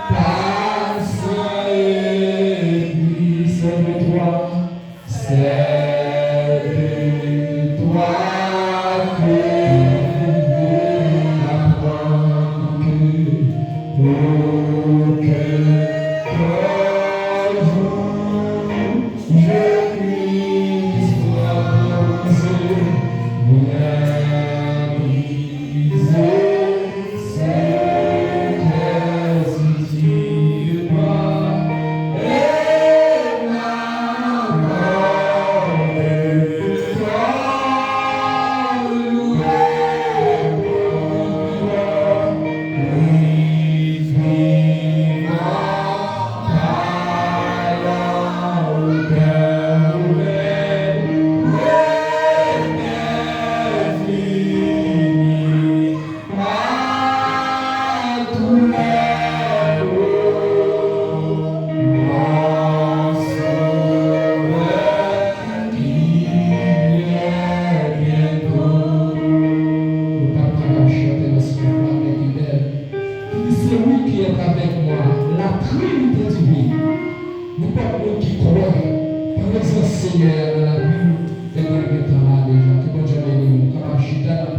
Passant et puis c'est de toi, c'est de toi que apprendre que je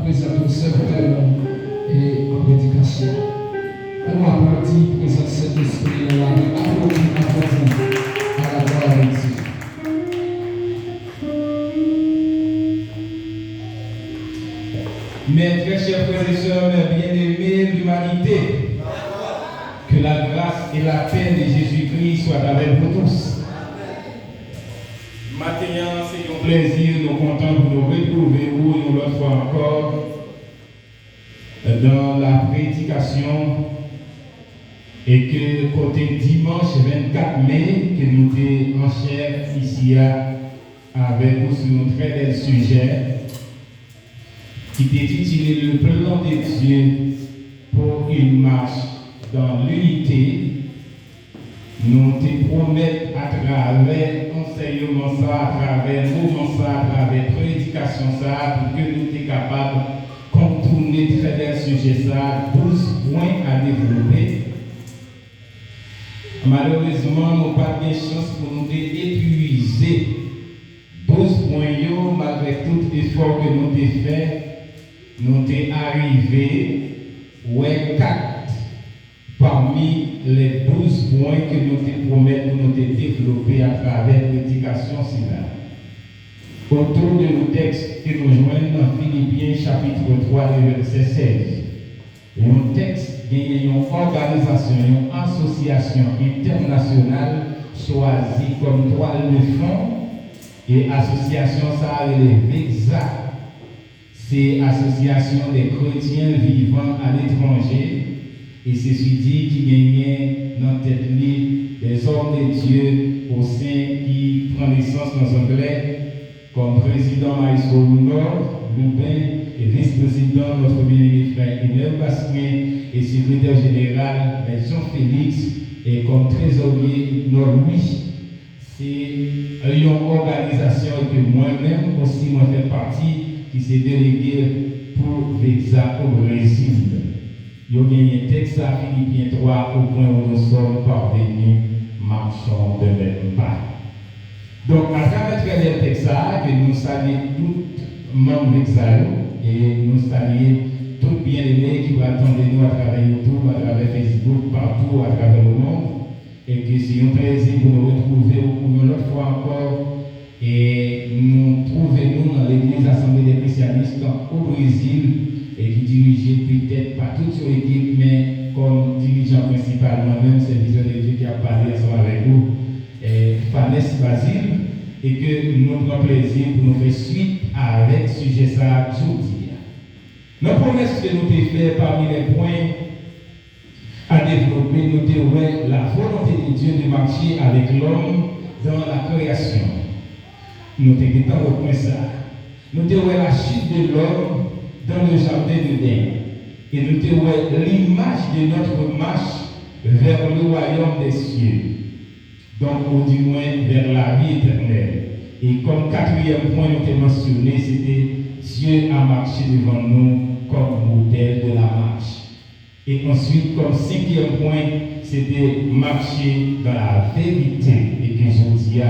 puisse avancer, réaliser ce Mes très chers frères et sœurs, mes bien-aimés de l'humanité, que la grâce et la paix de Jésus-Christ soient avec vous tous. Maintenant, c'est un plaisir, nous comptons pour nous retrouver une autre fois encore dans la prédication et que côté dimanche 24 mai, que nous sommes en chair ici avec vous sur un très bel sujet qui est intitulé le plan de Dieu pour une marche dans l'unité. Nous te promettons à travers enseignement ça, à travers mouvement ça, à travers prédication ça, pour que nous soyons capables de contourner très bien le sujet ça, 12 points à développer. Malheureusement, nous n'avons pas de chance pour nous épuiser 12 points malgré tout l'effort que nous avons fait. Nous sommes arrivés à 4 parmi les 12 points que nous te promettons de nous développer à travers l'éducation civile. Autour de nos textes que nous joignons dans Philippiens chapitre 3, verset 16. Un texte qui est une organisation, une association internationale choisie comme toile de fond et association ça a exact. C'est l'association des chrétiens vivant à l'étranger et c'est celui qui gagne dans tête des hommes de Dieu au sein qui prend naissance dans l'anglais comme président Maïsco Nord, Lubin et vice-président notre bien-aimé frère Inel Basquin et secrétaire général Jean-Félix et comme trésorier Nord-Louis. C'est une organisation que moi-même aussi moi fais partie qui s'est délégué pour VEXA au Brésil. Il y a un texte à Philippiens 3 au point où nous sommes parvenus, marchons de même pas. Donc, à travers le texte, que nous saluons tous les membres VEXA et nous saluons tous les bien-aimés qui attendent nous à travers YouTube, à travers Facebook, partout à travers le monde. Et que c'est un plaisir pour nous retrouver pour une autre fois encore. Et nous trouvons dans l'église Assemblée des spécialistes au Brésil et qui dirige peut-être pas toute son équipe, mais comme dirigeant principal, moi-même, c'est Vision de Dieu qui a parlé ensemble avec vous, Fanès Basile, et que nous prenons plaisir pour nous faire suite avec ce sujet ça aujourd'hui. Nos promesses que nous avons fait parmi les points à développer, nous avons la volonté de Dieu de marcher avec l'homme dans la création. Nous avons au point ça. Nous avons la chute de l'homme dans le jardin d'Éden. Et nous avons l'image de notre marche vers le royaume des cieux. Donc, ou du moins vers la vie éternelle. Et comme quatrième point, nous avons mentionné, c'était Dieu a marché devant nous comme modèle de la marche. Et ensuite, comme cinquième point, c'était marcher dans la vérité. Et que je dis,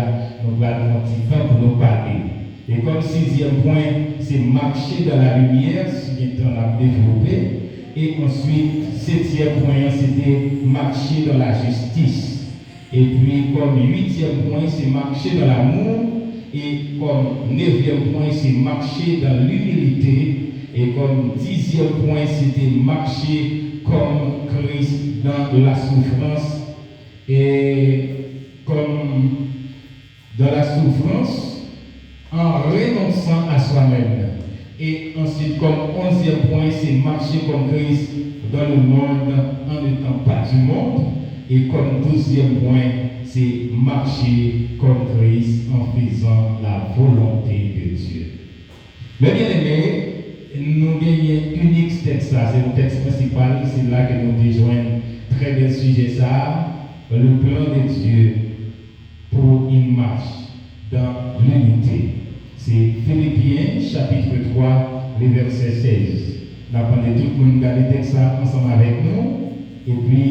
nous allons un petit temps pour nous parler. Et comme sixième point, c'est marcher dans la lumière, si on a développé. Et ensuite, septième point, c'était marcher dans la justice. Et puis, comme huitième point, c'est marcher dans l'amour. Et comme neuvième point, c'est marcher dans l'humilité. Et comme dixième point, c'était marcher comme Christ dans la souffrance. Et comme dans la souffrance, en renonçant à soi-même. Et ensuite, comme 11e point, c'est marcher comme Christ dans le monde en n'étant pas du monde. Et comme 12e point, c'est marcher comme Christ en faisant la volonté de Dieu. Mais bien aimé, nous gagnons unique texte, ça, c'est le texte principal, c'est là que nous rejoignons très bien sujet ça, le plan de Dieu pour une marche dans l'unité. C'est Philippiens chapitre 3, le verset 16. Nous avons tout le monde garder le texte ensemble avec nous. Et puis,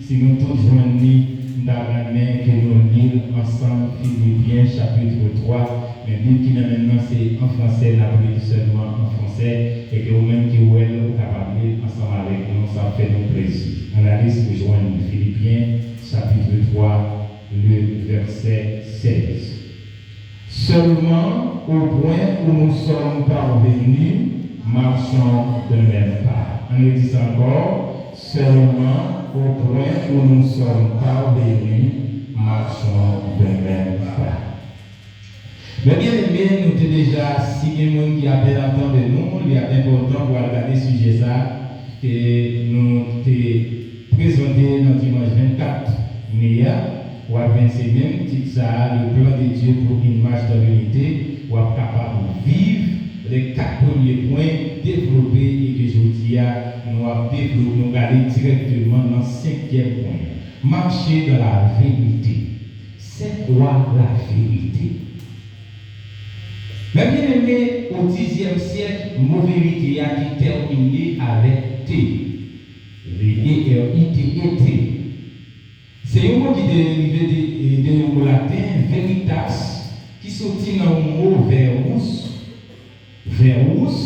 si nous tous joignons, nous avons que nous lisons ensemble Philippiens chapitre 3. Mais nous qui maintenant c'est en français, nous avons seulement en français. Et que vous-même qui vous êtes capable de lire ensemble avec nous, ça fait nous plaisir. On a liste de joindre Philippiens chapitre 3, le verset 16. Seulement au point où nous sommes parvenus, marchons de même pas. On le dit encore, seulement au point où nous sommes parvenus, marchons de même pas. Mais bien aimé, nous avons déjà, si quelqu'un qui a bien entendu nous, il est important pour regarder ce sujet ça, que nous avons présenté dans dimanche 24 mai. Ou à 27e, titre ça, le plan de Dieu pour une marche dans l'unité, ou à capable de vivre les 4 premiers points développés et que je vous dis, nous avons développé, nous allons directement dans le 5e point. Marcher dans la vérité. C'est quoi la vérité? Mais bien aimé, au 10e siècle, mot vérité a été terminé avec T. V-E-R-I-T-E-T. C'est un mot qui est dérivé du mot latin, veritas, qui sortit dans le mot verus,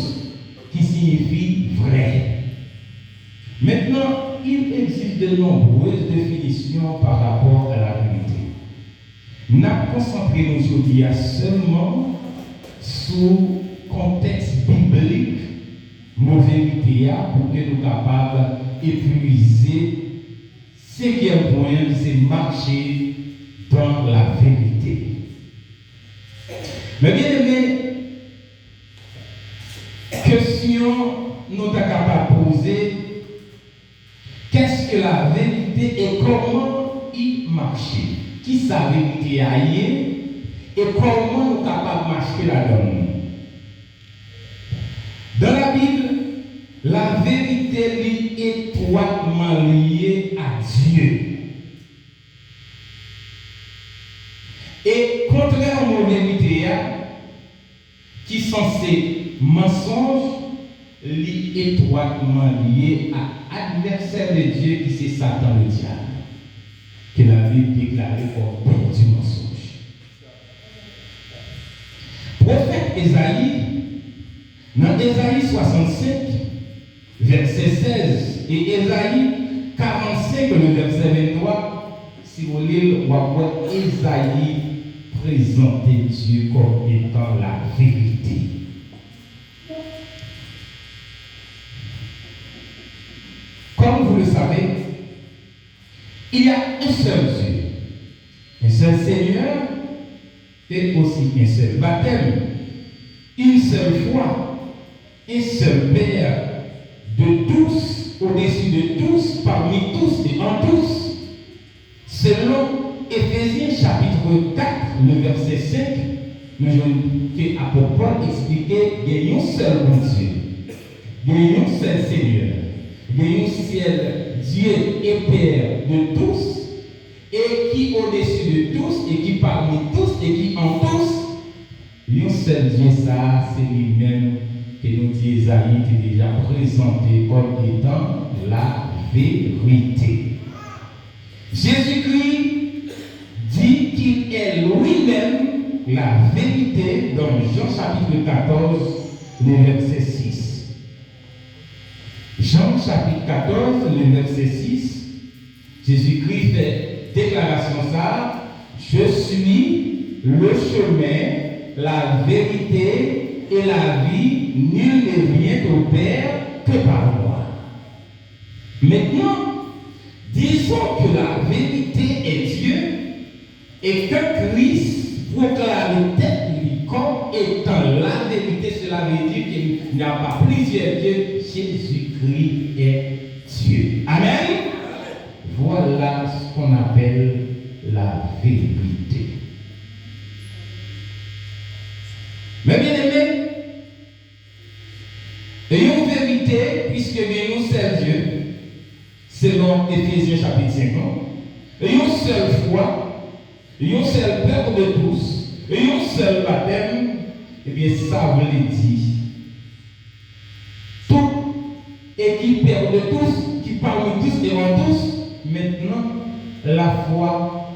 qui signifie vrai. Maintenant, il existe de nombreuses définitions par rapport à la vérité. Nous avons concentré nous aujourd'hui seulement sur le contexte biblique, mot vérité, pour que nous soyons capables d'épuiser. Cinquième point, c'est marcher dans la vérité. Mais bien aimé, question nous sommes capables de poser, qu'est-ce que la vérité et comment y marcher? Qui sa vérité aille et comment nous sommes capables de marcher là-dedans? Dans la Bible, la vérité est étroitement liée à Dieu. Et contrairement aux vérités qui sont ces mensonges, est étroitement lié à l'adversaire de Dieu qui c'est Satan le diable, que la Bible déclare comme père du mensonge. Prophète Ésaïe, dans Ésaïe 65, verset 16 et Ésaïe 45, le verset 23, si vous lisez, on va voir Ésaïe présenter Dieu comme étant la vérité. Comme vous le savez, il y a un seul Dieu, un seul Seigneur et aussi un seul baptême, une seule foi, un seul Père, de tous, au-dessus de tous, parmi tous et en tous. Selon Éphésiens chapitre 4, le verset 5, nous avons que l'apôtre Paul expliquait qu'il y a un seul bon Dieu, il y a un seul Seigneur, il y a un seul Dieu et Père de tous, et qui au-dessus de tous, et qui parmi tous, et qui en tous, un seul Dieu, ça, c'est lui-même que nous disons Isaïe qui est déjà présenté comme étant la vérité. Jésus-Christ dit qu'il est lui-même la vérité dans Jean chapitre 14, le verset 6. Jean chapitre 14, le verset 6, Jésus-Christ fait déclaration ça, je suis le chemin, la vérité et la vie, nul ne vient au Père que par moi. Maintenant, disons que la vérité est Dieu et que Christ proclame tête comme étant la vérité. Cela veut dire qu'il n'y a pas plusieurs dieux. Jésus-Christ est Dieu. Amen. Voilà ce qu'on appelle la vérité. Mais bien aimé, ayons vérité puisque nous seul Dieu, selon Éphésiens chapitre 50, ayons seule foi, ayons seul peuple de tous, ayons seul baptême, et bien ça veut dire tout et qui perd de tous, qui parle de tous et en tous, maintenant la foi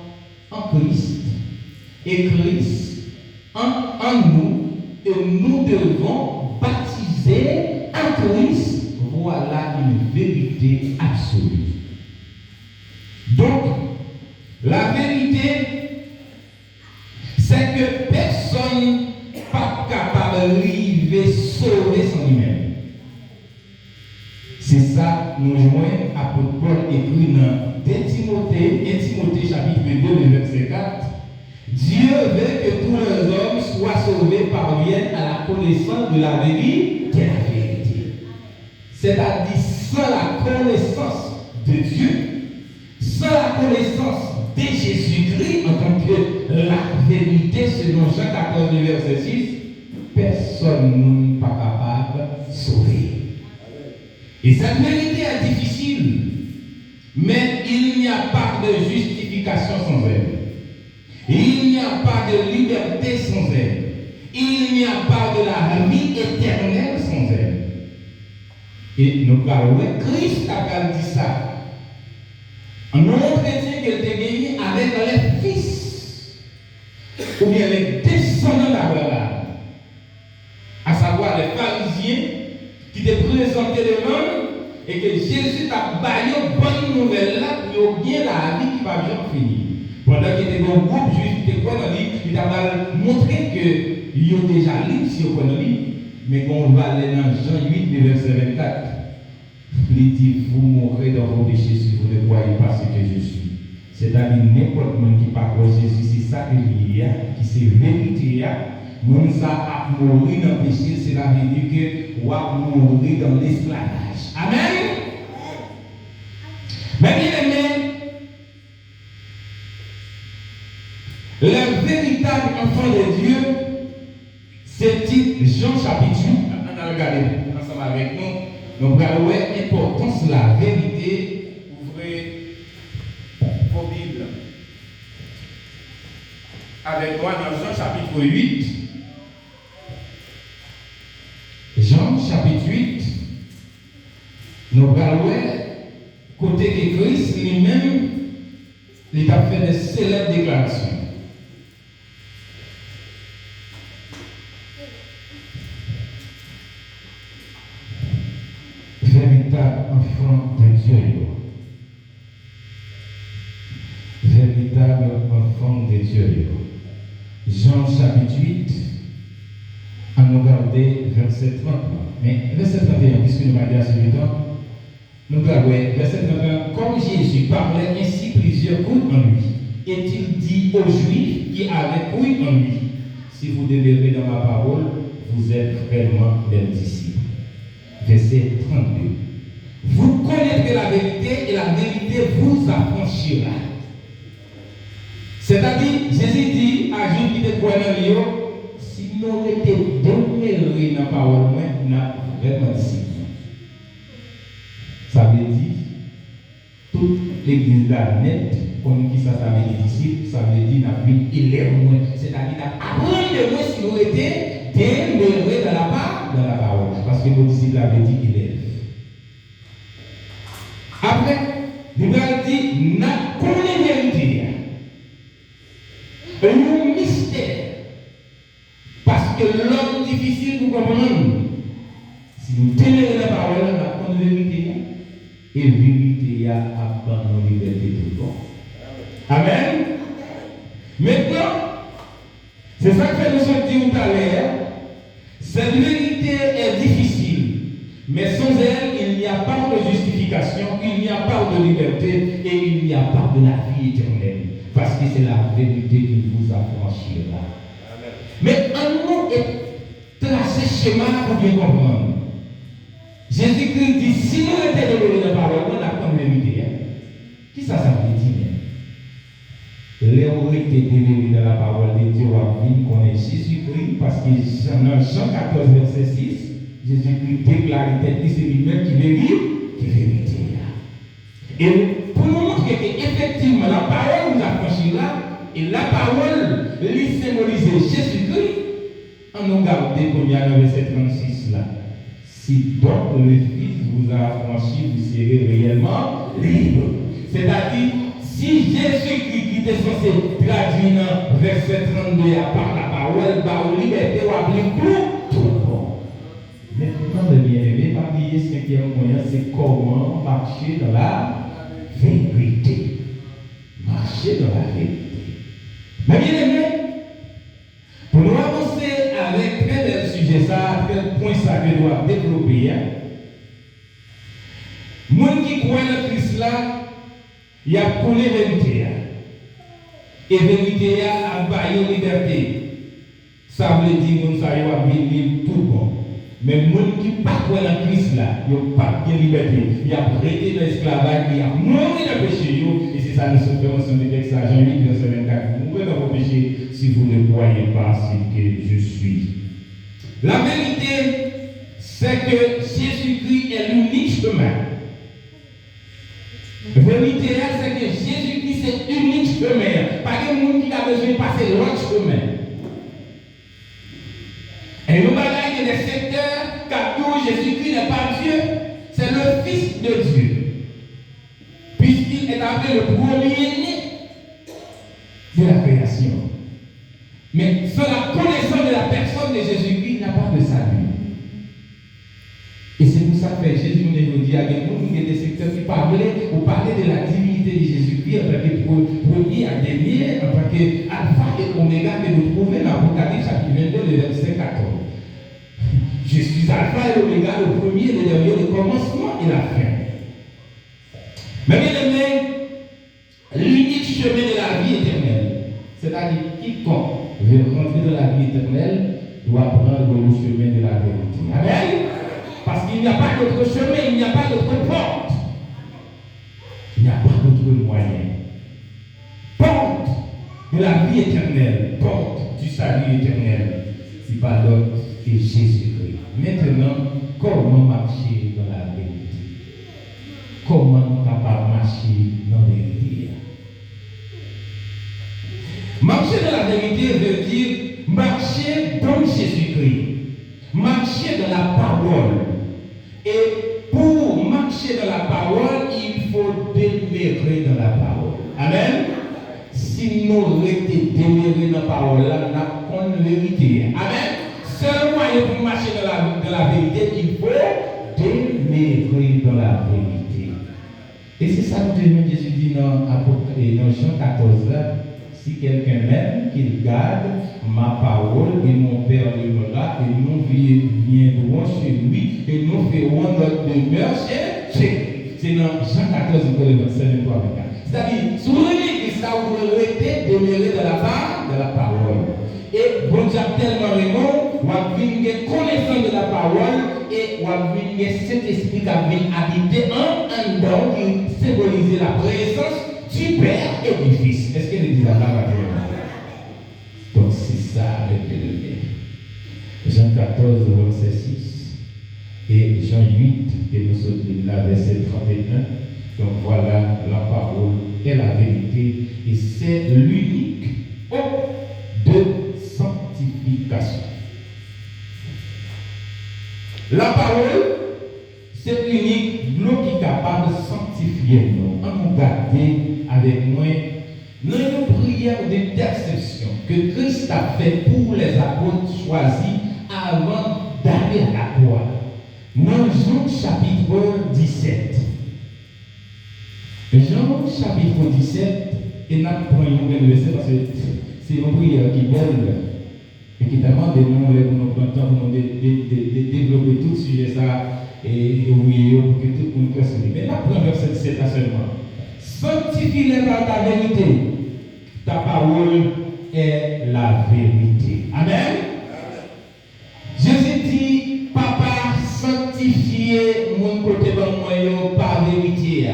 en Christ et Christ en nous, et nous devons baptiser en Christ. Voilà une vérité absolue. Donc, la vérité, c'est que personne n'est pas capable d'arriver sauver son lui-même. C'est ça, nous joignons apôtre Paul écrit dans 1 Timothée chapitre 2, le verset 4. Dieu veut que tous les hommes soient sauvés, parviennent à la connaissance de la vérité. C'est-à-dire sans la connaissance de Dieu, sans la connaissance de Jésus-Christ en tant que la vérité, selon Jean 14, verset 6, personne n'est pas capable de sauver. Et cette vérité est difficile, mais il n'y a pas de justification sans elle. Il n'y a pas de liberté sans elle. Il n'y a pas de la vie éternelle sans elle. Et nous parlons, Christ a dit ça. En nous chrétien qu'il était gagné avec les fils, ou bien les descendants d'Abraham, à savoir les pharisiens qui te présentaient le monde et que Jésus t'a baillé bonne nouvelle là pour bien la vie qui va bien finir. Pendant qu'il était dans le groupe juif, il t'a montré que il y a déjà libre si on connaît, mais qu'on va aller dans Jean 8, verset 24. Il dit, vous mourrez dans vos péchés si vous ne croyez pas ce que je suis. C'est-à-dire, n'importe qui ne parle de Jésus, c'est ça qu'il y a, qui c'est vérité. Nous ça à mourir dans le péché, cela veut dire que on va mourir dans l'esclavage. Amen. Mais bien aimé, le véritable enfant de Dieu, c'est titre Jean chapitre 8. On a regardé ensemble avec nous. Donc, regardez l'importance de la vérité. Ouvrez vos Bibles avec moi dans Jean chapitre 8. Jean chapitre 8. Nous regardons côté que Christ lui-même, il a fait des célèbres déclarations. Véritable enfant de Dieu. Véritable enfant de Dieu. Jean chapitre 8, à nous regarder verset 30. Mais verset 31, puisque nous m'avons dit à ce temps, nous regardons verset 31. Comme Jésus parlait ainsi, plusieurs coups en lui. Est-il dit aux Juifs qui avaient cru en lui, si vous demeurez dans ma parole, vous êtes vraiment mes disciples. Verset 32. Vous connaîtrez la vérité et la vérité vous affranchira. C'est-à-dire, Jésus dit à Jules qui était croyant dans lui, si nous étions demeurés dans la parole, nous avons vraiment disciples. Ça veut dire, toute l'église là net, comme qui ça veut dire disciples, ça veut dire n'a plus élève moins. C'est-à-dire, n'a appris de moins si nous étions demeurés dans la parole. Parce que nos disciples avaient dit élève. Après va dire, n'a connaît la vérité. Un mystère. Parce que l'homme difficile pour comprendre. Si nous tenons la parole, on apprend la vérité. Et la vérité abandonne la liberté de tout. Amen. Maintenant, c'est ça que nous sommes dit tout à l'heure. Cette vérité est difficile. Mais sans elle, il n'y a pas de justification, il n'y a pas de liberté et il n'y a pas de la vie éternelle. Parce que c'est la vérité qui vous affranchira. Mais un mot est tracé schéma pour bien comprendre. Jésus-Christ dit, si nous étions de la parole, on apprend la vérité. Qui ça veut dire? Les autorités délivrées dans la parole de Dieu à vie connaît Jésus-Christ parce que dans Jean 14, verset 6, Jésus-Christ déclare que c'est lui-même qui vérité. Et pour nous montrer qu'effectivement la parole nous affranchira et la parole lui symbolise Jésus-Christ, on nous garde comme il y a dans le verset 36 là. Si donc le Fils vous a affranchi, vous serez réellement libre. C'est-à-dire, si Jésus-Christ qui était censé traduire dans verset 32 par la parole, par la liberté, ou appeler tout le monde. Maintenant, le bien-aimé, pas oublier ce qui est moyen, c'est comment marcher dans la vérité. Marcher dans la vérité. Mais bien-aimé, pour nous avancer avec quel est le sujet, ça, quel point ça que doit développer, monde qui croit dans Christ là, il y a pour les vérités. Et vérité a baillé liberté. Ça veut dire que nous avons vivre tout bon. Mais les gens qui ne pas dans Christ là, ils n'ont pas de liberté. Ils ont prêté dans l'esclavage, ils ont mouru dans le péché. Et c'est ça nous sommes ensemble avec ça. Jean 8, verset 24. Vous pouvez dans vos péchés si vous ne croyez pas ce que je suis. La vérité, c'est que Jésus-Christ est l'unique chemin. La vérité, c'est que Jésus-Christ est l'unique chemin. Pas de monde qui a besoin de passer l'autre chemin. Et nous avons des secteurs car Jésus-Christ n'est pas Dieu, c'est le Fils de Dieu. Puisqu'il est appelé le premier-né de la création. Mais sans la connaissance de la personne de Jésus-Christ, il n'y a pas de salut. Et c'est pour ça que Jésus nous dit à des secteurs qui parlaient de la divinité de Jésus-Christ en tant que premier à dernier, en tant qu'alpha et oméga que nous trouvons dans l'Apocalypse chapitre 22, le verset 14. Je suis alpha et oméga, le premier, le dernier, le commencement et la fin. Mais bien aimé, l'unique chemin de la vie éternelle, c'est-à-dire quiconque veut rentrer dans la vie éternelle, doit prendre le chemin de la vérité. Amen. Parce qu'il n'y a pas d'autre chemin, il n'y a pas d'autre porte. Il n'y a pas d'autre moyen. Porte de la vie éternelle, porte du salut éternel, c'est pas l'autre que Jésus-Christ. Maintenant, comment marcher dans la vérité? Comment nous capables de marcher dans la vérité? Marcher dans la vérité veut dire marcher dans Jésus-Christ. Marcher dans la parole. Et pour marcher dans la parole, il faut demeurer dans la parole. Amen. Si nous restons demeurés dans la parole, nous avons la vérité. Amen. Seul moyen pour marcher dans la vérité, il faut demeurer dans la vérité. Et c'est ça que Jésus dit dans Jean 14 là. Si quelqu'un m'aime, qu'il garde ma parole et mon Père l'aimera et nous viendrons chez lui et nous ferons notre demeure chez lui. C'est dans Jean 14, verset 23 24. C'est-à-dire, si vous voulez que ça, vous restez demeuré dans la parole. Et bon Dieu tellement raison, vous avez connaissance de la parole et vous avez cet esprit qui a habité en dedans qui symbolise la présence du Père et du Fils. Est-ce que l'Église a la Donc c'est ça avec le Jean 14, verset 6 et Jean 8, que nous sommes là, verset 31. Donc voilà la parole et la vérité. Et c'est l'unique de sanctification. La parole, c'est l'unique l'eau qui est capable de sanctifier nous. regarder avec moi dans une prière d'intercession que Christ a fait pour les apôtres choisis avant d'aller à la croix. Dans Jean chapitre 17. Jean chapitre 17, et nous prenons le verset parce que c'est une prière qui est belle et qui demande de nous prendre pour nous développer tout ce sujet ça et oublier pour que tout le monde puisse se. Mais là, prenons verset 17 seulement. Sanctifie-les par ta vérité. Ta parole est la vérité. Amen. Jésus dit, Papa, sanctifiez mon côté de moi par vérité.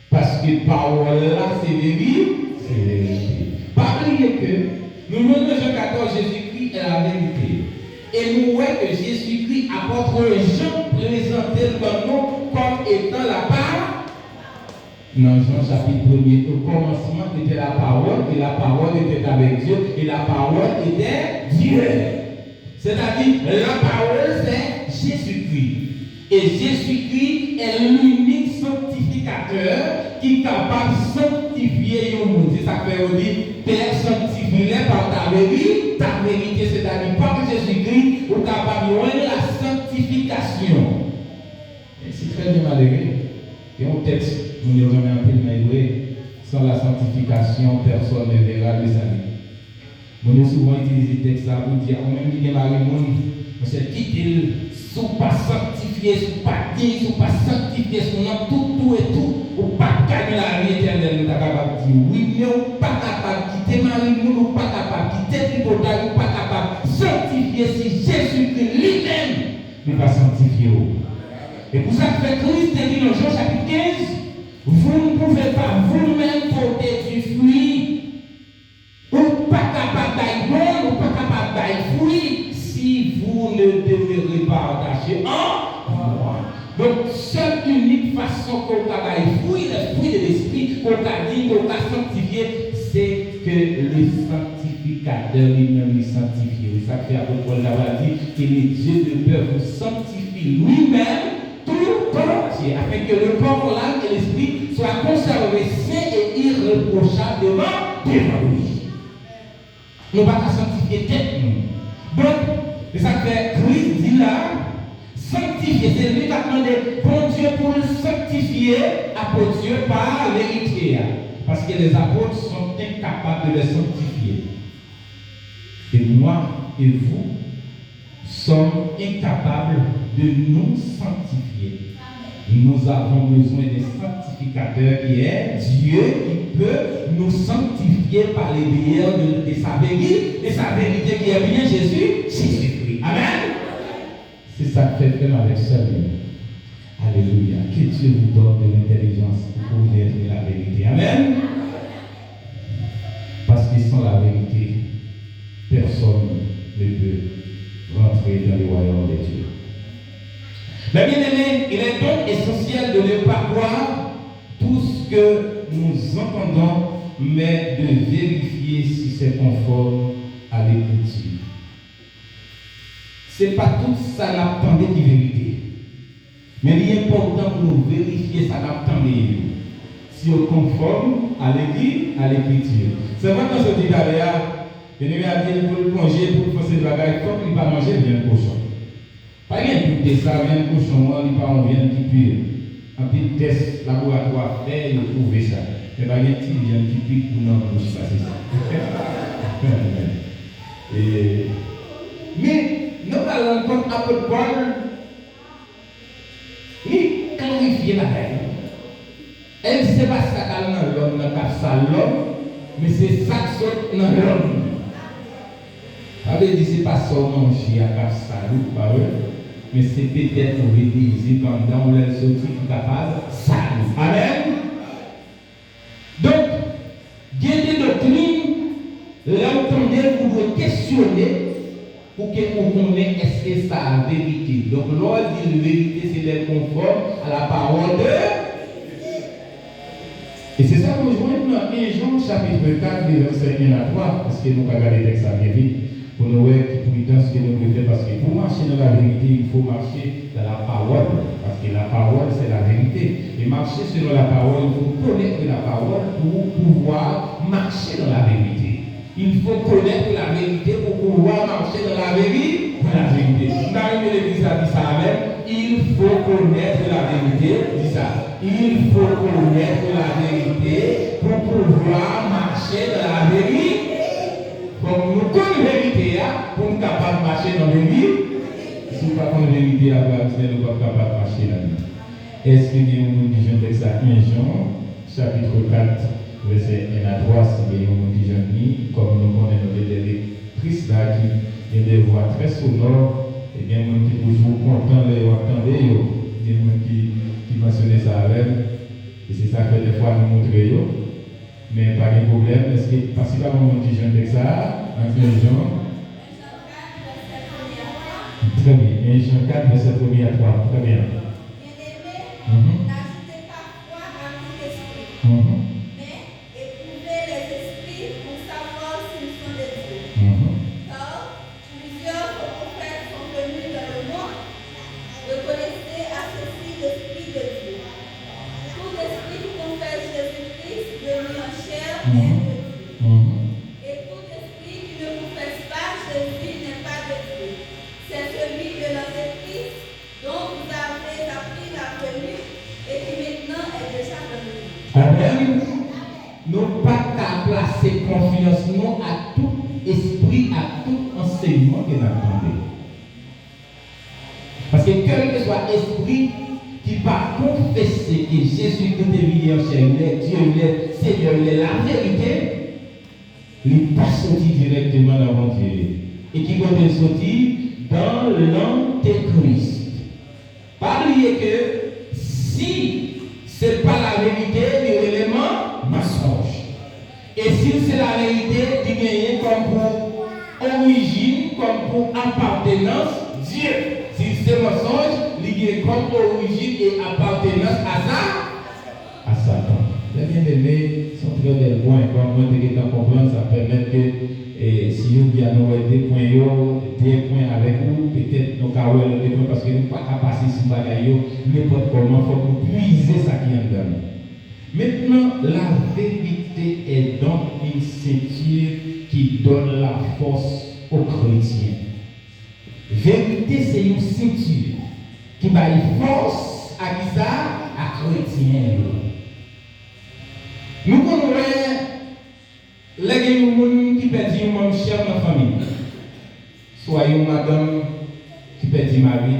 Parce que parole là, c'est vérité. C'est vérité. Pas oublier que nous voyons Jean 14, Jésus-Christ est la vérité. Et nous voyons que Jésus-Christ apôtre Jean présenté le nom comme étant la parole. Dans Jean chapitre 1er, au commencement était la parole, et la parole était avec Dieu, et la parole était Dieu. C'est-à-dire, la parole c'est Jésus-Christ. Et Jésus-Christ est l'unique sanctificateur qui est capable de sanctifier le monde. C'est ça que veut dire, Père, sanctifie-les par ta vérité. Ta vérité, c'est-à-dire, par Jésus-Christ, vous êtes capable de rendre la sanctification. Et c'est très bien malheureux. Il y a un texte, nous n'avons jamais appris de sans la sanctification, personne ne verra le salut. Nous avons souvent utilisé le texte pour dire, on même dit que Marie c'est quitter, sous pas sanctifié, sous pas digne, sous pas sanctifié, sous nom tout et tout, ou pas gagner la vie éternelle, nous sommes capables de dire oui, mais ou pas capable de quitter Marie, ou pas capable de quitter Tripotaille, ou pas capable de sanctifier si Jésus-Christ lui-même n'est pas sanctifié. Et pour ça que Christ dit dans Jean chapitre 15, vous ne pouvez pas vous-même porter du fruit, ou pas capable d'aller bon, ou pas capable d'aller fruit, si vous ne demeurez pas attachés en moi. Donc, seule unique façon qu'on a d'aller fruit, le fruit de l'esprit, qu'on a dit, qu'on a sanctifié, c'est que le sanctificateur lui-même est sanctifié. Ça fait à peu près l'avoir dit que les dieux de peur vous sanctifient lui-même. Tout entier, afin que le corps, l'âme et l'esprit soient conservés sains et irréprochables devant lui. Nous ne pouvons pas sanctifier tête. Donc, c'est ça que Christ dit là, sanctifier, c'est lui qui a demandé bon Dieu pour le sanctifier, apôtre Dieu par vérité. Parce que les apôtres sont incapables de les sanctifier. Et moi et vous sommes incapables de nous sanctifier. Nous avons besoin d'un sanctificateur qui est Dieu qui peut nous sanctifier par les biais de sa vérité et sa vérité qui est bien Jésus-Christ. Amen. C'est ça que fait frère avec ça. Alléluia. Que Dieu vous donne de l'intelligence pour connaître la vérité. Amen. Parce qu'ils sont la vérité, personne ne peut rentrer dans le royaume de Dieu. Mais bien aimé, il est donc essentiel de ne pas croire tout ce que nous entendons, mais de vérifier si c'est conforme à l'écriture. Ce n'est pas tout ça n'attendait qui est vérité. Mais il est important pour nous vérifier ça n'attendait. Si on conforme à l'écriture. C'est vrai que ce dit d'ailleurs, il y a dit pour le plonger, pour faire ces bagages, il faut qu'il ne va manger bien le cochon. Pas rien de ça, vient le cochon, il pas on vient qui pire. Un petit test laboratoire fait, il trouve ça. Mais pas rien qui vient qui pique pour nous bouche, ça c'est ça. Mais nous allons comme apôtre Paul, il clarifie la règle. Elle ne sait pas ça dans l'homme, dans l'homme, mais c'est ça qui sort dans l'homme. Ça veut dire que ce n'est pas seulement manger à salut, pas vrai, mais c'est peut-être pour l'église pendant le sortie qui capable salut. Amen. Donc, il y a des doctrines, l'entendez, vous pouvez questionner pour que vous connaissiez est-ce que ça a vérité. Donc, l'ordre dit la vérité, c'est d'être conforme à la parole de. Et c'est ça que nous jouons dans 1 Jean chapitre 4, versets 1 à 3, parce que nous avons regardé le texte bien vite. pour nous voir qui prudence que nous devons faire. Parce que pour marcher dans la vérité, il faut marcher dans la parole. Parce que la parole, c'est la vérité. Et marcher selon la parole, il faut connaître la parole pour pouvoir marcher dans la vérité. Il faut connaître la vérité pour pouvoir marcher dans la vérité. Dans l'église a dit ça même. Il faut connaître la vérité. Dis ça. Il faut connaître la vérité pour pouvoir marcher dans la vérité. Donc nous connaissons la vérité pour nous capables de marcher dans la vérité. Si nous ne connaissons pas la vérité, nous ne sommes pas capables de marcher dans la vérité. Est-ce que nous disons que ça 1 Jean, chapitre 4, verset 1 à 3, c'est que nous disons comme nous connaissons des lectrices là qui ont des voix très sonores, et bien nous qui toujours contents de entendre, il y a des gens qui mentionnent ça avec, et c'est ça que des fois nous montrons, mais pas de problème, est-ce que principalement nous disons que ça, en 1 Jean, très bien, 1 Jean 4, verset 1 à 3, très bien. N'ajoutez pas foi à tout esprit, mais éprouvez les esprits pour savoir s'ils sont de Dieu. Car plusieurs prophètes sont venus dans le monde. Reconnaissez à ceci l'Esprit de Dieu. Tout esprit qui confesse Jésus-Christ venu en chair vient de Dieu. Et tout esprit qui ne confesse pas Jésus n'est pas de Dieu. C'est celui de l'Antéchrist dont vous avez appris la venue et qui maintenant est déjà dans le monde. Amen. Nous pas qu'à placer confiance non à tout esprit, à tout enseignement que nous attendons. Parce que quel que soit l'esprit qui va confesser que Jésus Christ est venu en chair, il est Dieu, il est Seigneur, il est la vérité, il n'est pas sorti directement devant Dieu. Et qui va sortir dans l'Antéchrist. Pas oublier que si ce n'est pas la vérité, il y a l'élément mensonge. Et si c'est la vérité, il y a comme pour origine, comme pour appartenance, Dieu. Si c'est mensonge, il y a comme origine et appartenance à ça, à Satan. Les bien-aimés sont très belles points. Comme moi, je comprendre, ça permet que si vous avez des points avec vous, peut-être nous avons des points parce que nous ne pouvons pas passer sur le bagaille, n'importe comment, il faut que nous puiser ça qui est dedans. Maintenant, la vérité est donc une ceinture qui donne la force aux chrétiens. Vérité, c'est une ceinture qui donne force à qui ça? À chrétiens. Nous connaissons les gens qui perdent un membre cher dans la famille. Soit une madame qui perd mari,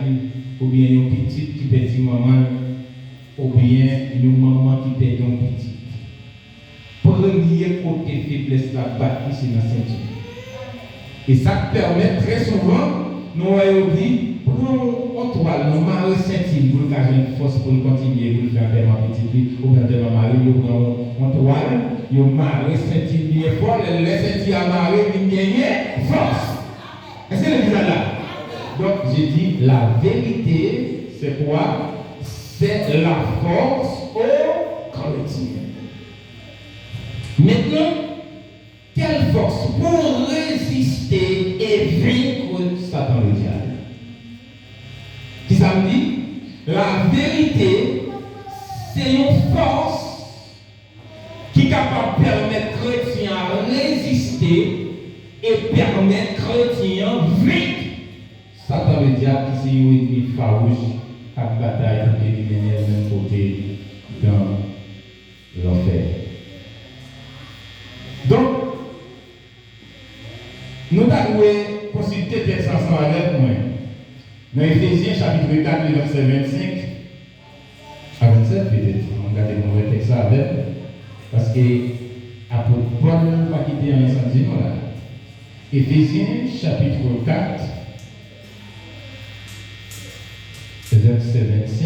ou bien une petite qui perd maman, ou bien une maman qui perd un petit. Premier côté faiblesse la bâtie, c'est la ceinture. Et ça permet très souvent, nous avons dit, prends en toile, nous marrer ceinture pour le cacher une force pour continuer, pour le faire faire ma petite, ou bien faire ma mari, ou prend en toile, nous marrer ceinture bien fort, les ceintures à marrer, nous gagnons force. Est-ce que vous êtes là? Donc, j'ai dit, la vérité, c'est quoi? C'est la force au chrétien. Maintenant, quelle force pour résister et vaincre Satan le diable? Qui ça me dit? La vérité, c'est une force qui est capable de permettre chrétien à résister et permettre chrétien de vaincre Satan le diable qui c'est une ennemi farouche à bataille pour éliminer le même côté dans l'enfer. Donc, nous avons consulté le texte ensemble avec moi. Dans Éphésiens chapitre 4, verset 25 à 27, peut-être, on va regarder mon texte avec, parce que apôtre Paul va quitter un incendie. Éphésiens chapitre 4, verset 25.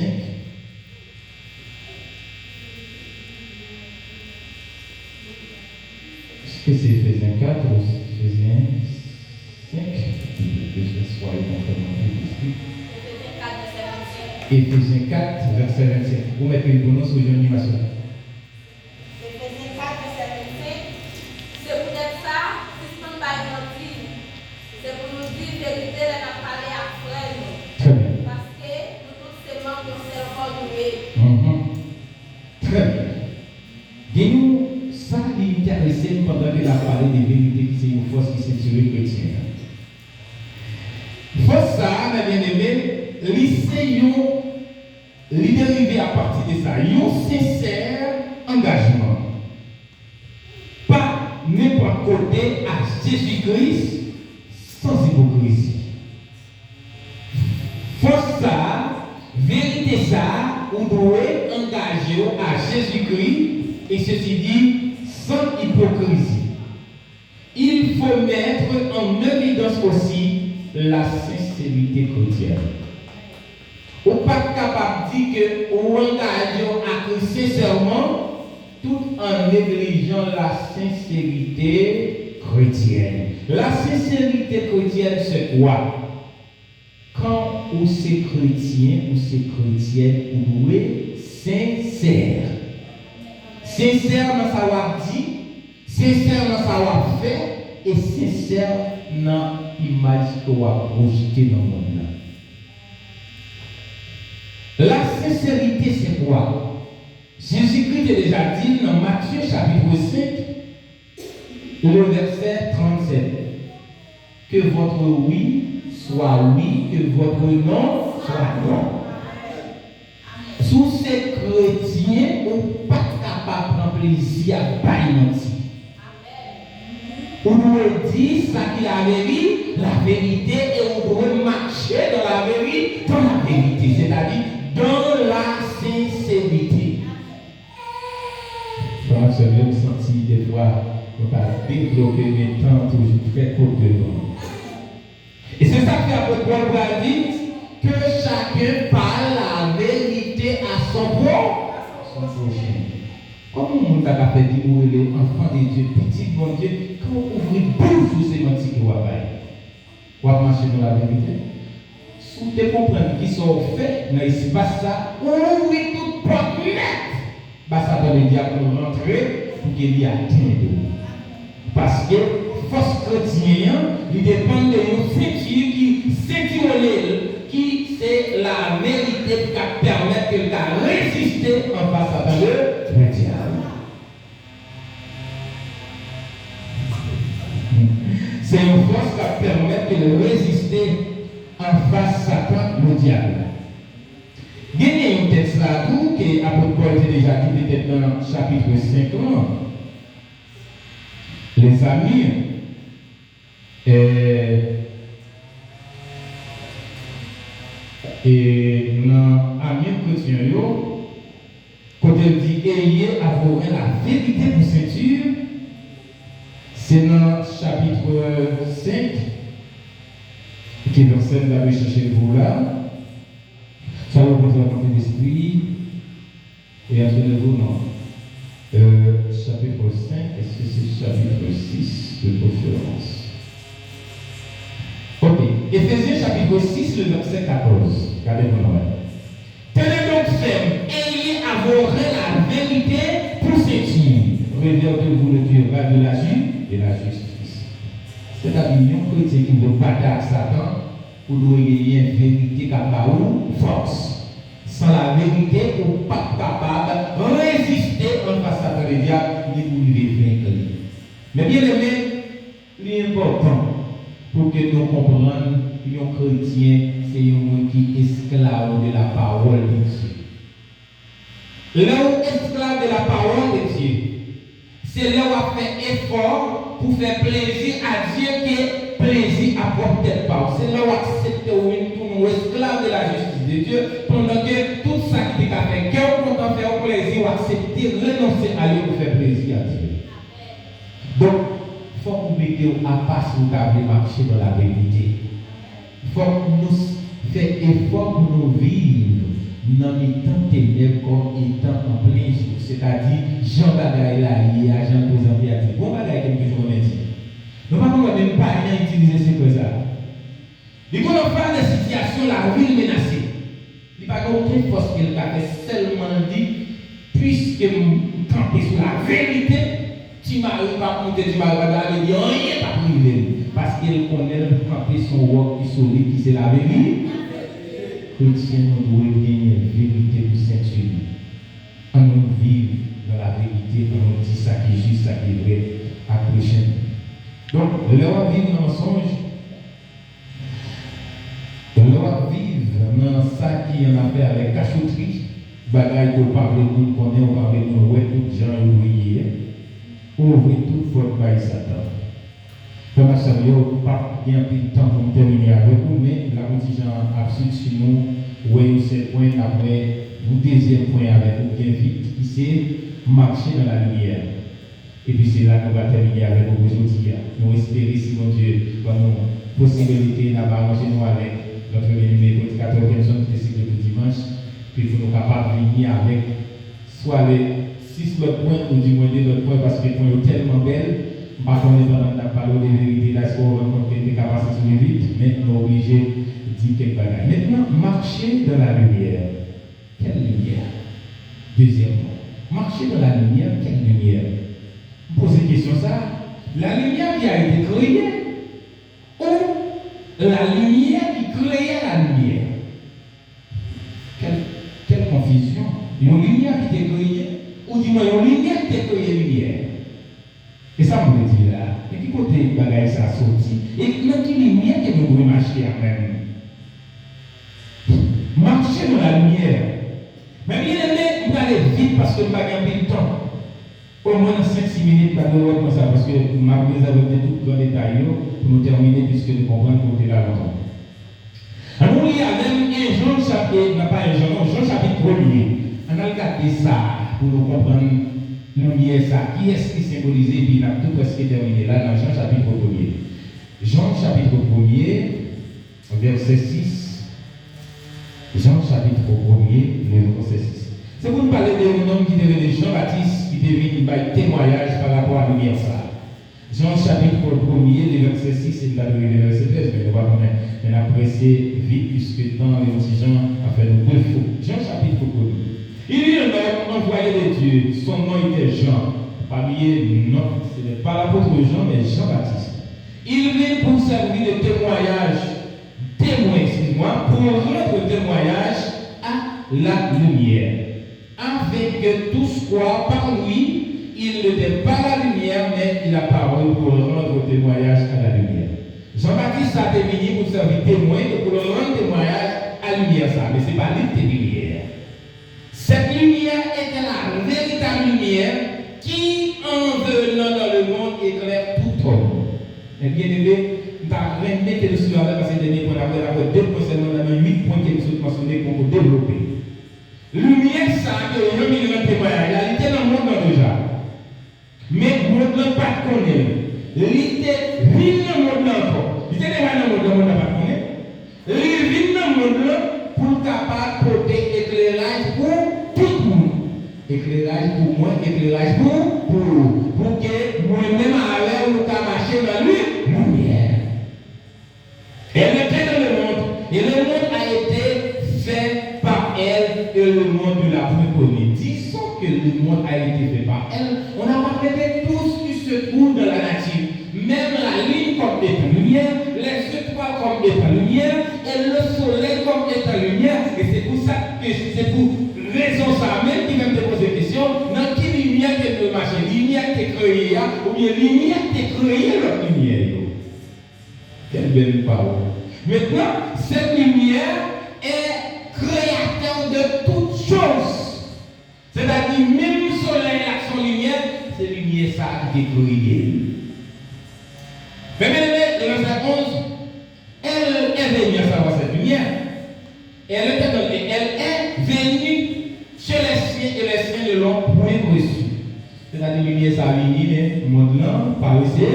Est-ce que c'est Éphésiens 4 ou Éphésiens 5? Je sois Éphésiens 4, verset 25. Vous mettez le bonus sur l'animation. Éphésiens 4, verset 25. C'est peut-être ça, c'est ce qu'on va dire. laisser pendant que la parole des vérités qui c'est une force qui s'est tirée chrétienne. Force ça, mes bien-aimés, l'idée à partir de ça, un sincère engagement. Pas n'importe côté à Jésus-Christ sans hypocrisie. Force ça, vérité ça, on doit engager à Jésus-Christ et ceci dit sans hypocrisie. Il faut mettre en évidence aussi la sincérité chrétienne. On n'est pas capable de dire que on engage sincèrement tout en négligeant la sincérité chrétienne. La sincérité chrétienne, c'est quoi? Quand on est chrétien, on est chrétienne, on doit être sincère. Sincère dans savoir dire, sincère dans savoir faire et sincère dans l'image qu'on va projeter dans le monde. La sincérité, c'est quoi? Jésus-Christ a déjà dit dans Matthieu chapitre 5, le verset 37, que votre oui soit oui, que votre non soit non. Sous ces chrétiens, on n'est pas capable de prendre plaisir à bailler. On doit dire ça qui est la vérité, et on doit marcher dans la vérité, c'est-à-dire dans la sincérité. Frère, je vais me sentir des fois qu'on va développer mes temps toujours très court devant. Et c'est ça que l'apôtre Paul va dire, que chacun parle la vérité à son prochain. Comment on a fait dire nous les enfants de Dieu, petit bon Dieu, quand on ouvre bouche sur ces mentiques qui va marcher dans la vérité. Si vous comprenez qui sont faits dans l'espace ça, on ouvre toute porte nette. Ça doit le diable rentrer pour qu'il y ait atteint. Parce que force chrétienne, il dépend de nos ceinture qui c'est la vérité qui permet qu'elle a résister en face à le diable. C'est une force qui permet de résister en face à Satan, le diable. Il y a un texte là tout que l'apôtre Paul a déjà dit dans le chapitre 5. Les amis, et dans Amis chrétien, quand elle dit ayez avoué la vérité pour ceinture, c'est dans chapitre 5, qui est dans celle là, chercher vous là. Ça vous pose la montée d'esprit. Et entre vous, non. Chapitre 5, est-ce que c'est chapitre 6 de préférence? Ok. Éphésiens chapitre 6, le verset 14. Regardez-moi. Tenez donc ferme, ayez avoué la vérité pour ceinture. Révérez-vous le Dieu de la justice et la justice. C'est-à-dire, un chrétien qui veut battre à Satan, pour nous gagner une vérité qui a force. Sans la vérité, on n'est pas capable de résister en face à le diable ni pour lui vaincre. Mais bien aimé, l'important pour que nous comprenions qu'un chrétien, c'est un monde qui est esclave de la parole de Dieu. L'homme esclave de la parole de Dieu, c'est là où on fait effort pour faire plaisir à Dieu que plaisir à propre tête pas. C'est là où on accepte pour nous esclaves de la justice de Dieu, pendant que tout ça qui est fait, qu'on content faire plaisir, ou accepter, renoncer à lui pour faire plaisir à Dieu. Donc, il faut que nous mettions à pas si vous avez marché dans la vérité. Il faut que nous fassions effort pour nous vivre dans les temps ténèbres comme étant en plein jour. C'est-à-dire, Jean Bagaille là, il y a Jean présenté à dire, bon Bagaille quelque chose on a dit. Nous ne pouvons même pas rien utiliser ces choses-là. Il faut faire des situations, la ville menacée. Il n'y a pas aucune force qu'il a fait, seulement dit, puisque nous campons sur la vérité, tu m'as pas monté, tu m'as pas dit, rien pas privé. Parce qu'il connaît camper son roc qui solide, qui c'est la vérité. Chrétien, nous devons gagner la vérité pour ceinture. On nous vit dans la vérité, on nous dit ça qui est juste, ça qui est vrai. accroché. Donc, leur vivre dans le mensonge, leur vivre dans ça qui en a fait avec cachotterie, bagaille pour parler de nous, qu'on est, on parle de nous, ouais, tout gens oubliés, ouvrez toute faute par Satan. Comme ça, il n'y a pas bien plus de temps pour terminer avec vous, mais la contingent absurde sur nous, oui, c'est point après, le deuxième point avec vous bien vite, qui c'est marcher dans la lumière. Et puis c'est là qu'on va terminer avec vous aujourd'hui. Nous espérons, si mon Dieu, dans nos possibilités, d'avoir arrangé nous avec notre numéro 14e zone de cycle de dimanche, puis pour nous capables de venir avec soit les 6 autres points ou du moins des autres points parce que les points sont tellement belles. Par contre, on a parlé de vérité là, c'est pour qu'on ait capacité de vite, mais nous sommes obligés de dire quelque chose. Maintenant, marcher dans la lumière. Quelle lumière? Deuxièmement, marcher dans la lumière, quelle lumière? Posez question ça. La lumière qui a été créée ou la lumière qui créait la lumière? Quelle confusion. Une lumière qui était créée ou du moins une lumière qui était créée lumière. Et ça me dit là. Et puis côté bagaille ça sorti. Et même qui lumière que nous devons marcher à même. Marcher dans la lumière. Mais bien aimé, vous allez vite parce que vous n'avez pas le temps. Au moins 5-6 minutes, pas de comme ça, parce que ma prise avec tout dans les détails pour nous terminer, puisque nous comprenons que vous êtes là longtemps. Alors, il y a même un Jean chapitre, pas un Jean chapitre 1er. On a regardé ça pour nous comprendre lumière ça. Qui est-ce qui symbolise, et puis on a tout presque terminé là dans Jean chapitre 1er. Jean chapitre 1er, verset 6. Jean chapitre 1er, verset 6. C'est pour nous parler d'un homme qui devait Jean-Baptiste, qui devait un témoignage par rapport à la lumière ça. Jean chapitre 1er, verset 6 et le verset 13, mais nous on a pressé vite puisque dans les petits gens a fait le deux faux. Jean chapitre 1er. Il y a un homme envoyé de Dieu, son nom était Jean. Parmi non, ce n'est pas l'apôtre Jean, mais Jean-Baptiste. Il vient pour servir de témoin, excuse-moi, pour rendre témoignage à la lumière. Avec que tous croient par lui, il n'était pas la lumière, mais il a parlé pour rendre témoignage à la lumière. Jean-Baptiste a été venu pour servir témoin et pour rendre témoignage à la lumière. Ça, mais ce n'est pas lui qui lumière. Cette lumière était la véritable lumière qui, en venant dans le monde, éclaire tout homme. Et bien aimé, nous avons ramené que nous sommes là parce que dernier point après 2 points seulement, nous avons 8 points que nous sommes mentionnés pour développer. Lumière, ça, que le milieu de témoignage, il était dans le monde déjà. Mais le monde n'a pas de connaître. Il était venu dans le monde encore. Il était déjà dans le monde n'a pas de connaître. Il est venu dans le monde pour capable de porter éclairage pour tout le monde. Éclairage pour moi, éclairage pour que moi-même à l'heure où tu as marché dans lui, lumière. Elle était dans le monde. Et le monde a été fait par elle et le monde ne l'a plus connu. Disons que le monde a été fait par elle. On a parlé tous qui se trouvent dans la nature. Même la lune comme étant lumière, les étoiles comme étant lumière, et le soleil comme étant lumière. Et c'est pour ça que c'est pour raison ça même qui vient te poser la question, dans quelle lumière que nous marchons? Lumière qui est créée, ou bien lumière qui est créée notre lumière. Quelle belle parole. Maintenant, cette lumière est créateur de toutes choses. C'est-à-dire, même le soleil et son lumière, c'est lumière ça qui est créée. Mais le verset 11, elle est venue à savoir cette lumière. Elle est venue chez les siens et les siens ne l'ont point reçue. C'est-à-dire, lumière ça a venu, mais le monde là, par ici.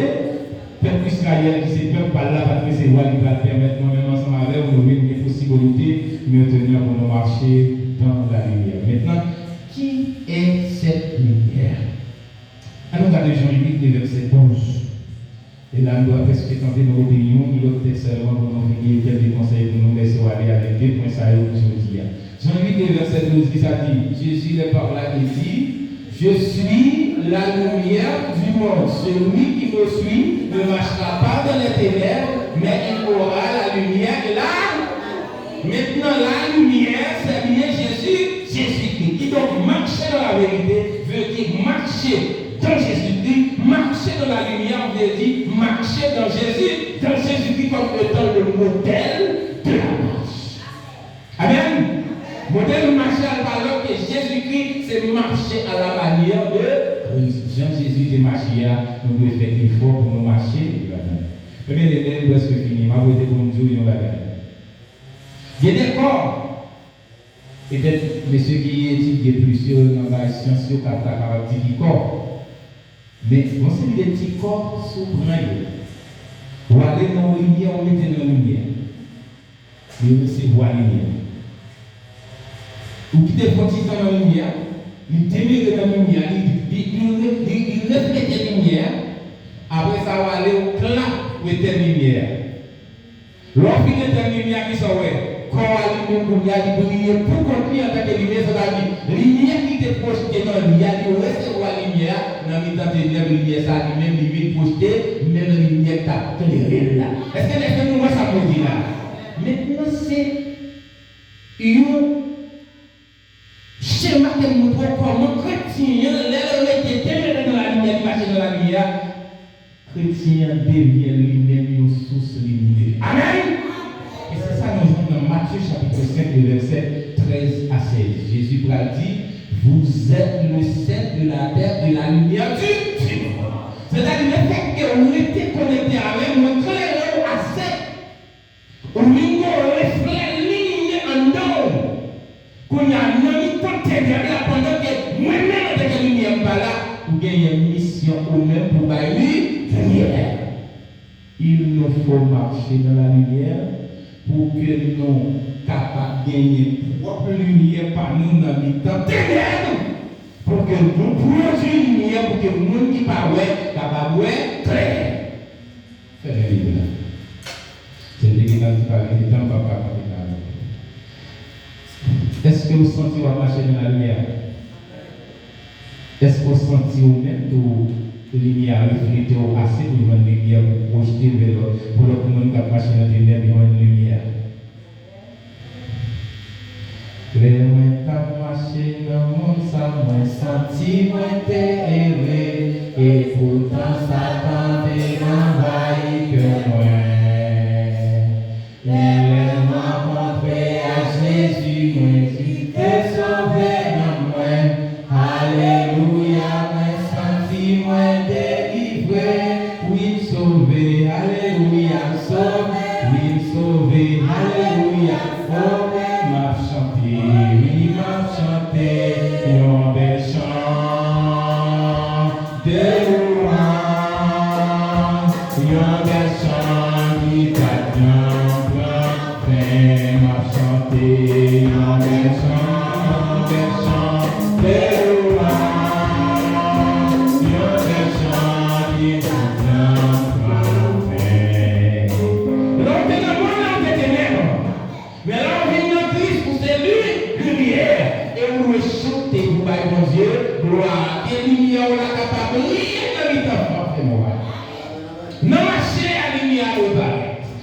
Peuple Israël qui s'est peuple par là, parce que c'est moi qui va permettre nous-mêmes ensemble avec nous des possibilités de nous tenir pour nous marcher dans la lumière. Maintenant, qui est cette lumière? Alors, regardez Jean 8, verset 11. Et là, nous devons presque tenter nos opinions, l'autre texte seulement pour nous finir quelques conseils pour nous laisser aller avec 2 points ça aujourd'hui. Jean 8, verset 12, qui ça dit? Jésus est par là qui dit, je suis la lumière du monde. Celui qui me suit ne marchera pas dans les ténèbres, mais il aura la lumière de la. Maintenant, la lumière, c'est bien Jésus-Christ. Qui donc marcher dans la vérité veut dire marcher dans Jésus-Christ, marcher dans la lumière. veut dire marcher dans Jésus-Christ comme étant le modèle de la marche. Amen. Modèle de marcher alors que Jésus-Christ, c'est marcher à la manière de Jean-Jésus de marcher. Nous devons faire l'effort pour nous marcher. Premier élève, presque fini. Ma voix pour nous dire, nous allons. Bien d'accord. Peut-être, monsieur qui étudie plus sur la science, sur la caractéristique corps. Mais, on sait des petits corps surprenants. Pour aller dans la lumière, on met dans la lumière. Mais c'est voir la lumière. Ou qui te font dans la lumière, il démire dans la lumière, il reflète la lumière. Après ça, va aller au plat où est la lumière. Lorsqu'il est la lumière qui s'en va. Quand il y a des lumières pour continuer en tant que lumière, ça va dire lumière qui te projetée dans la lumière, il reste la lumière, dans le temps de la lumière, ça dit même lumière projetée, même la lumière t'a éclairé là. Est-ce que nous ça me dit là? Maintenant, c'est un schéma que nous montre comment chrétien, les ténèbres dans la lumière, marcher dans la lumière, chrétien devient lui-même une source lumineuse. Amen. Et c'est ça nous avons dans Matthieu chapitre 5, verset 13 à 16. Jésus a dit, vous êtes le sel de la terre, de la lumière du monde. C'est-à-dire le fait que vous êtes connecté avec nous, clairement assez. Au niveau reflet lumineux en nous. Qu'on a un ami tant derrière pendant que moi-même avec la lumière pas là, vous gagnez une mission ou même pour bailler lumière. Il nous faut marcher dans la lumière. Pour que nous capables de gagner propre lumière par nous dans le temps pour que nous produisons lumière pour que le monde qui parle capable de clair. Faites le livre là. C'est le livre qui parle du temps papa. Est-ce que vous sentez vous marcher dans la lumière? Est-ce que vous sentez vous-même que la lumière reflète assez pour une lumière pour projeter pour le monde qui marche dans les ténèbres une lumière? Vraiment, quand marcher dans le monde, ça m'a senti moins élevé, et pourtant ça tendait d'envahir que moi. Il m'a montré à Jésus, moi qui t'ai sauvé dans moi. Alléluia, m'a senti moins délivré, oui sauvé, alléluia, sauvé, oui sauvé, alléluia, sauvé. M'a chanté, oui m'a chanté, yon bel chant de louange, yon bel chant qui t'a bien plein. M'a chanté, yon bel chant de louange, yon bel chant qui t'a bien plein. L'homme de la mort des ténèbres, mais là on vient dans Christ pour c'est lui, lumière. Et vous me chantez, vous baillez mon Dieu, gloire. Et lumière, on a capable de lire dans le temps. Non, marcher à la lumière, on va.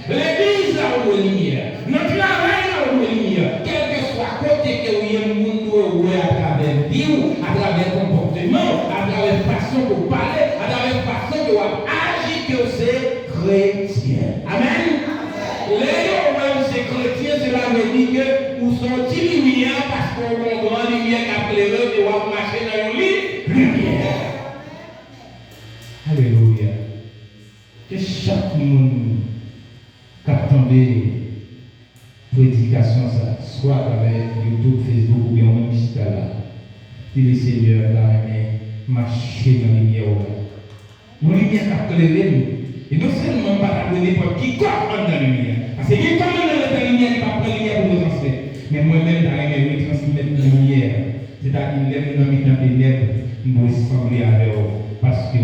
L'église, là, on a lumière. Notre travail, là, on a lumière. Quel que soit côté que vous ayez le monde, à travers vie, à travers comportement, à travers façon de parler, à travers façon de agir, que c'est chrétien. Amen. Les c'est chrétien, cela veut dire que vous sont lumière parce qu'on a une grande lumière qui a éclairé et on va marcher dans le lit, lumière. Alléluia. Que chaque monde qui attend des prédications, soit à travers YouTube, Facebook ou bien même ici là, dit le Seigneur là, marcher dans la lumière. Mon lumière qui a éclairé. Et non seulement pas la l'époque qui comprend dans la lumière. Parce que qui comprend dans la lumière, qui va prendre la lumière pour nous transmettre. Mais moi-même, dans la lumière, je transmets la lumière. C'est-à-dire, il lève dans mes ténèbres, il doit ressembler à eux. Parce que